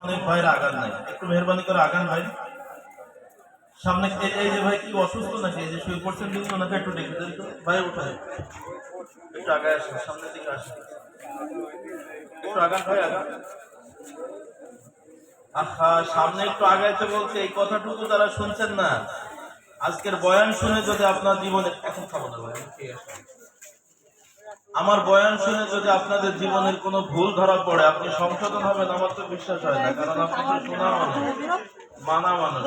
অনেক ভাইয়ের আগান নাই, একটু মেহরবানি করে আগান ভাই। সামনে এই যে ভাই কি অসুস্থ নাকি, এই যে শুয়ে পড়ছেন কিন্তু ওনাকে একটু ডেকে দেন তো ভাই, উঠায় একটু আগায় আসেন, সামনের দিকে আসেন, একটু আগান ভাই, আগান। আহা, সামনে একটু আগাইতে বলছে, এই কথাটুকু তারা শুনছেন না। আজকের বয়ান শুনে যদি আপনার জীবনে, এখন খাবো না ভাই, আমার বয়ান শুনে যদি আপনাদের জীবনের কোনো ভুল ধরা পড়ে আপনি সংশোধন হবেন, আমার তো বিশ্বাস হয় না, কারণ আপনি তো শোনা মানুষ, মানা মানুষ।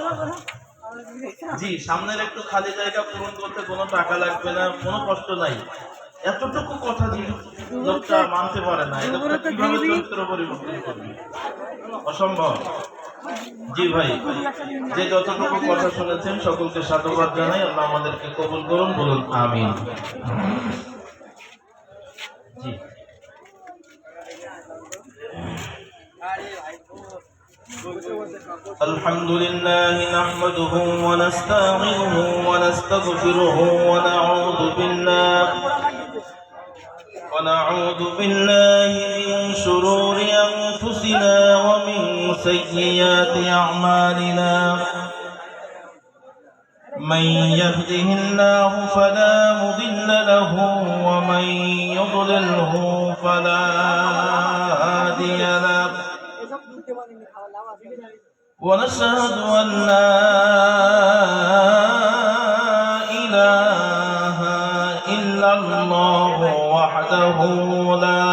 জি, সামনের একটু খালি জায়গা পূরণ করতে কোনো টাকা লাগবে না, কোনো কষ্ট নাই। এতটুকু কথা যে লোকটা মানতে পারে না, এই লোকটা কিভাবে চরিত্র পরিবর্তন করবে? অসম্ভব। জি ভাই, যে যতটুকু কথা শুনেছেন সকলকে সাধুবাদ জানাই। আল্লাহ আমাদেরকে কবুল করুন, বলুন আমিন। জি, الحمد لله نحمده ونستعينه ونستغفره ونعوذ بالله من شرور أنفسنا ومن سيئات أعمالنا. من يهده الله فلا مضل له ومن يضلله فلا هادي له. ونشهد أن لا إله إلا الله وحده لا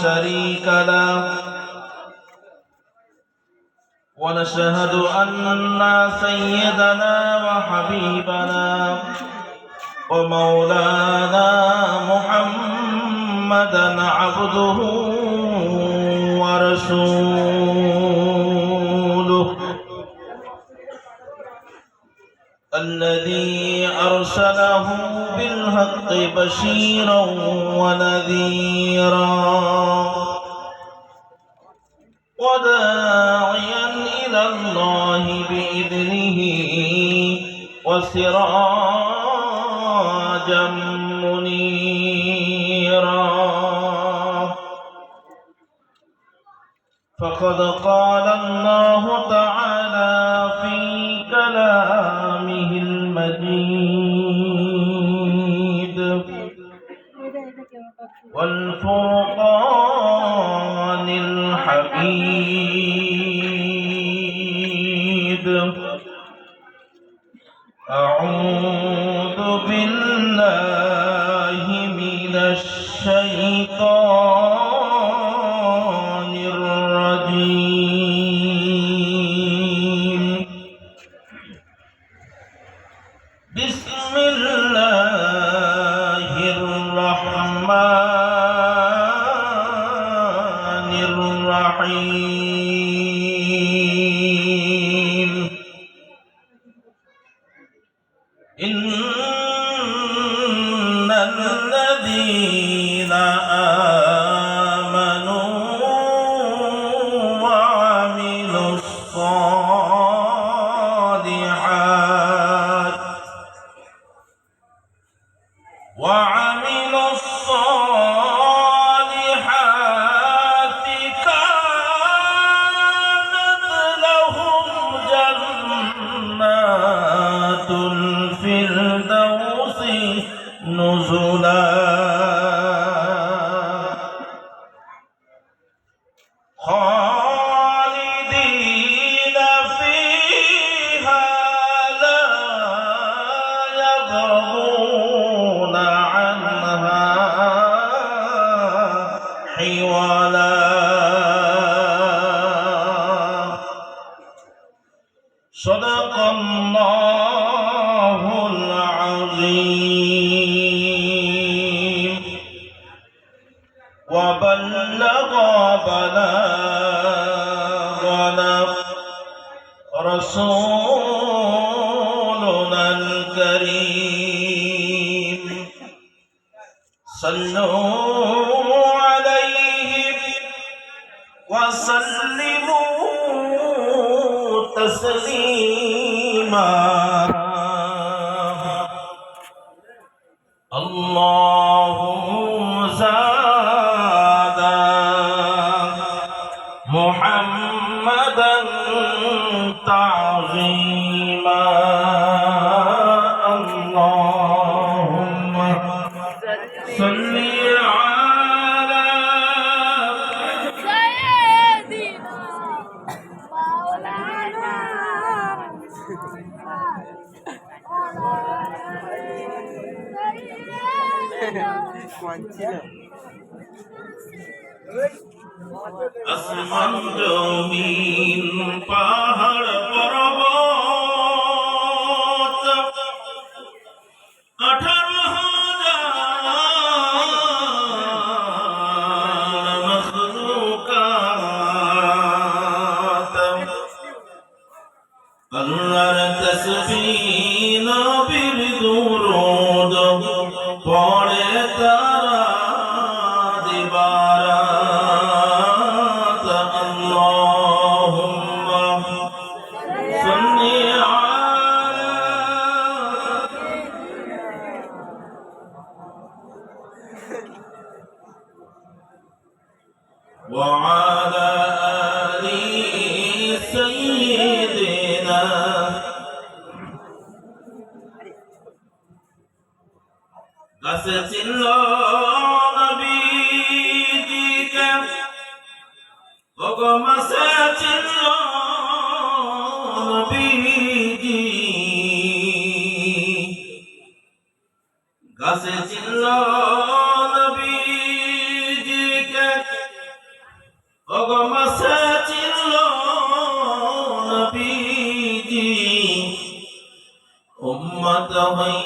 شريك له. ونشهد أن سيدنا وحبيبنا ومولانا محمدا عبده ورسوله الذي أرسله بالحق بشيرا ونذيرا وداعيا إلى الله بإذنه وسراجا منيرا. فقد قال الله تعالى في كلامه المجيد والفرقان الحميد. أعوذ بالله من الشيطان الرجيم. بسم الله الرحمن الرحيم. إن الذين آمنوا وعملوا الصالحات كانت لهم جنات الفردوس نزلا خالدين فيها لا يبغون عنها حولا. صدق الله العظيم وبلغ بلاغنا رسولنا الكريم. صلوا عليه وسلموا تسليما. اللهم زاد محمد قولا تعظيما اللهم صل على سيدنا مولانا আসমান জমিন পাহাড় পর্বত 18,000 মখলুকাত আল্লাহর তাসবিহ নবীর দুরূদ পড়ে তারা দিবারাত আল্লাহুম্মা সাল্লি আলা ওয়া আলা আলি সাইয়্যিদিনা কাছে ছিল নবীজিকে ওগো মাসে ছিল নবীজি কাছে ছিল নবীজিকে ওগো মাসে ছিল নবীজি উম্মত হই